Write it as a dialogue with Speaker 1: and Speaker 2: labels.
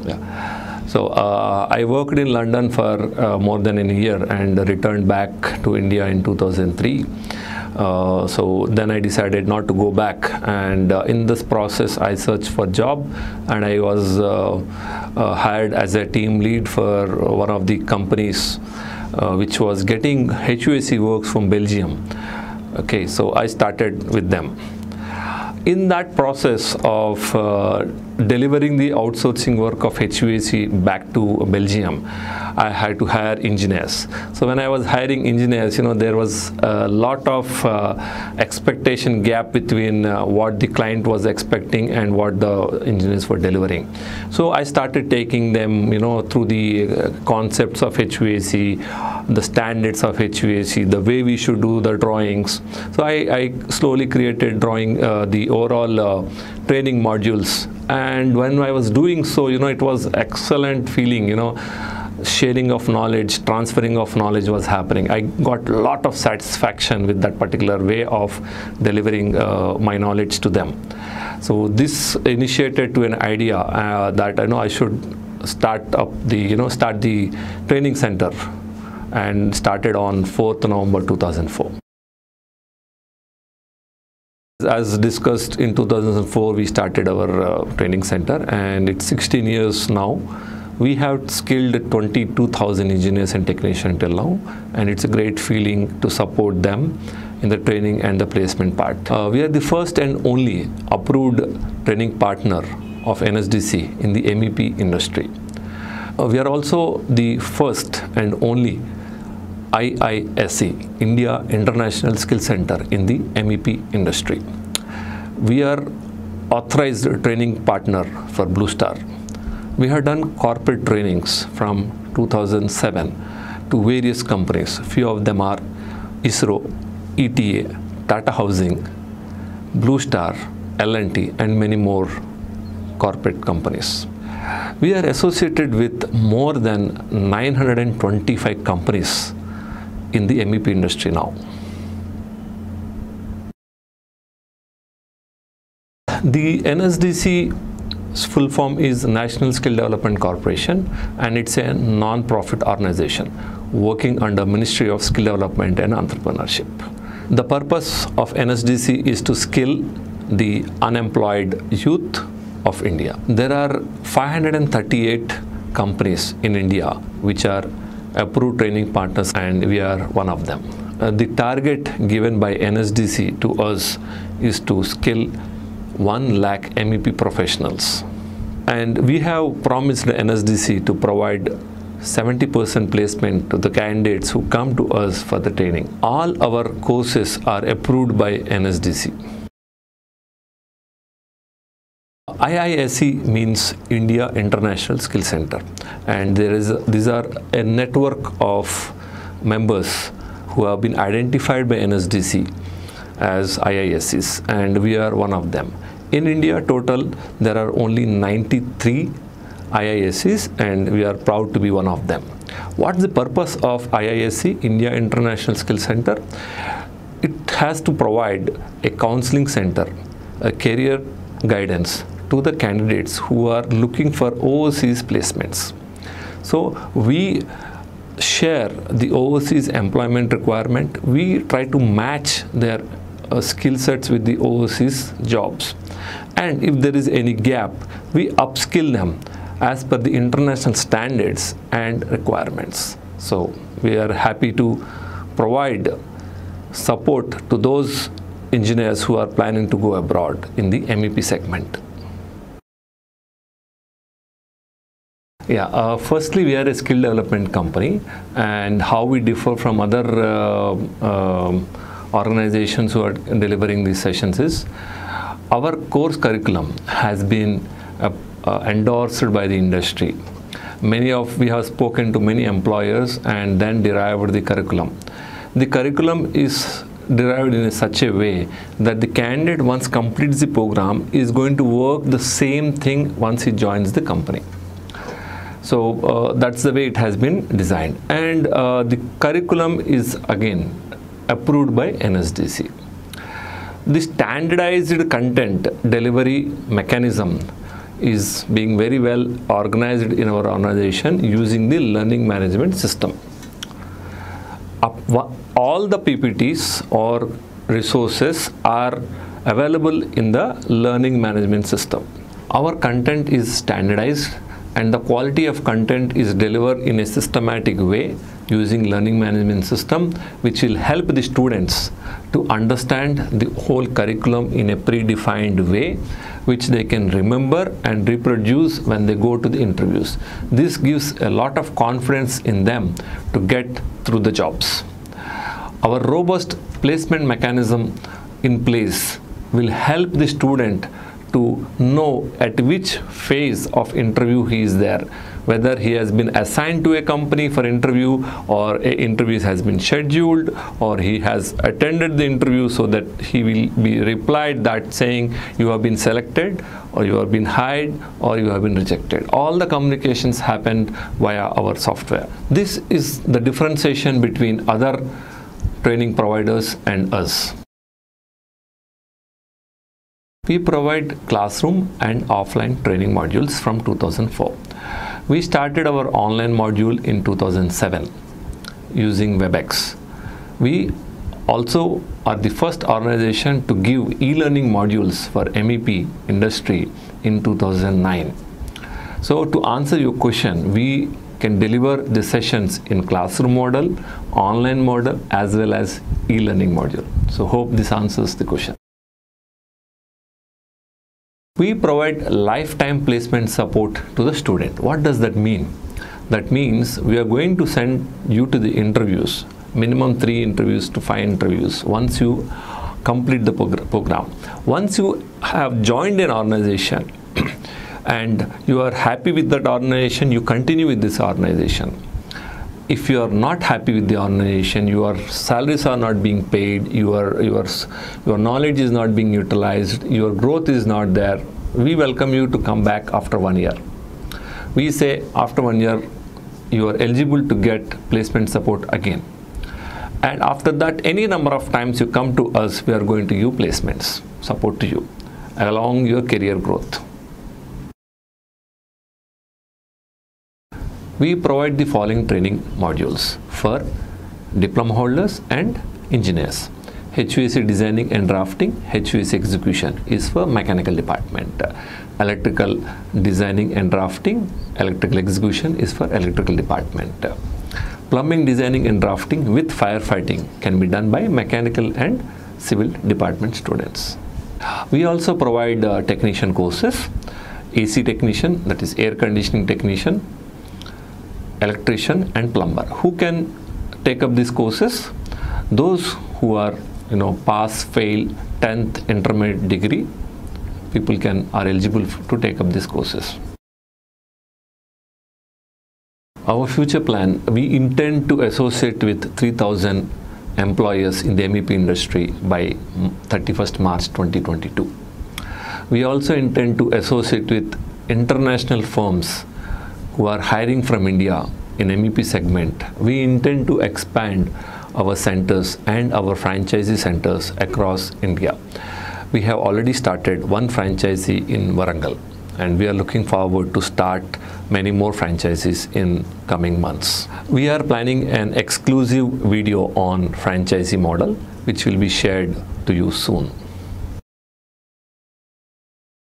Speaker 1: Yeah. So I worked in London for more than a year and returned back to India in 2003. So then I decided not to go back, and in this process I searched for job, and I was hired as a team lead for one of the companies which was getting HVAC works from Belgium. Okay, so I started with them. In that process of delivering the outsourcing work of HVAC back to Belgium, I had to hire engineers. So when I was hiring engineers, there was a lot of expectation gap between what the client was expecting and what the engineers were delivering. So I started taking them, through the concepts of HVAC, the standards of HVAC, the way we should do the drawings. So I slowly created the overall training modules, and when I was doing so, it was excellent feeling, sharing of knowledge, transferring of knowledge was happening. I got a lot of satisfaction with that particular way of delivering my knowledge to them. So this initiated to an idea that I should start the training center, and started on 4th November 2004. As discussed in 2004, we started our training center, and it's 16 years now. We have skilled 22,000 engineers and technicians till now, and it's a great feeling to support them in the training and the placement part. We are the first and only approved training partner of NSDC in the MEP industry. We are also the first and only IISC, India International Skill Center, in the MEP industry. We are authorized training partner for Blue Star. We have done corporate trainings from 2007 to various companies. Few of them are ISRO, ETA, Tata Housing, Blue Star, L&T, and many more corporate companies. We are associated with more than 925 companies in the MEP industry now. The NSDC's full form is National Skill Development Corporation, and it's a non-profit organization working under Ministry of Skill Development and Entrepreneurship. The purpose of NSDC is to skill the unemployed youth of India. There are 538 companies in India which are approved training partners, and we are one of them. The target given by NSDC to us is to skill 1 lakh MEP professionals, and we have promised the NSDC to provide 70% placement to the candidates who come to us for the training. All our courses are approved by NSDC. IISC means India International Skill Center, and these are a network of members who have been identified by NSDC as IISCs, and we are one of them. In India total, there are only 93 IISCs, and we are proud to be one of them. What's the purpose of IISC, India International Skill Center? It has to provide a counseling center, a career guidance to the candidates who are looking for overseas placements. So we share the overseas employment requirement. We try to match their skill sets with the overseas jobs, and if there is any gap, we upskill them as per the international standards and requirements. So we are happy to provide support to those engineers who are planning to go abroad in the MEP segment. Yeah, firstly, we are a skill development company, and how we differ from other organizations who are delivering these sessions is our course curriculum has been endorsed by the industry. We have spoken to many employers and then derived the curriculum. The curriculum is derived in such a way that the candidate, once completes the program, is going to work the same thing once he joins the company. So that's the way it has been designed, and the curriculum is again approved by NSDC. The standardized content delivery mechanism is being very well organized in our organization using the learning management system. All the PPTs or resources are available in the learning management system. Our content is standardized and the quality of content is delivered in a systematic way using learning management system, which will help the students to understand the whole curriculum in a predefined way, which they can remember and reproduce when they go to the interviews. This gives a lot of confidence in them to get through the jobs. Our robust placement mechanism in place will help the student to know at which phase of interview he is there, whether he has been assigned to a company for interview, or a interview has been scheduled, or he has attended the interview, so that he will be replied that saying you have been selected, or you have been hired, or you have been rejected. All the communications happen via our software. This is the differentiation between other training providers and us. We provide classroom and offline training modules from 2004. We started our online module in 2007 using WebEx. We also are the first organization to give e-learning modules for MEP industry in 2009. So to answer your question, we can deliver the sessions in classroom model, online model, as well as e-learning module. So hope this answers the question. We provide lifetime placement support to the student. What does that mean? That means we are going to send you to the interviews, minimum 3 interviews to 5 interviews once you complete the program. Once you have joined an organization and you are happy with that organization, you continue with this organization. If you are not happy with the organization, your salaries are not being paid, your knowledge is not being utilized, your growth is not there, we welcome you to come back after 1 year. We say after 1 year, you are eligible to get placement support again. And after that, any number of times you come to us, we are going to give placements support to you along your career growth. We provide the following training modules for diploma holders and engineers. HVAC designing and drafting, HVAC execution is for mechanical department. Electrical designing and drafting, electrical execution is for electrical department. Plumbing designing and drafting with firefighting can be done by mechanical and civil department students. We also provide technician courses, AC technician, that is air conditioning technician, electrician and plumber. Who can take up these courses? Those who are pass, fail 10th intermediate degree, people are eligible to take up these courses. Our future plan, we intend to associate with 3,000 employers in the MEP industry by 31st March 2022. We also intend to associate with international firms who are hiring from India in MEP segment. We intend to expand our centers and our franchisee centers across India. We have already started one franchisee in Warangal, and we are looking forward to start many more franchises in coming months. We are planning an exclusive video on franchisee model, which will be shared to you soon.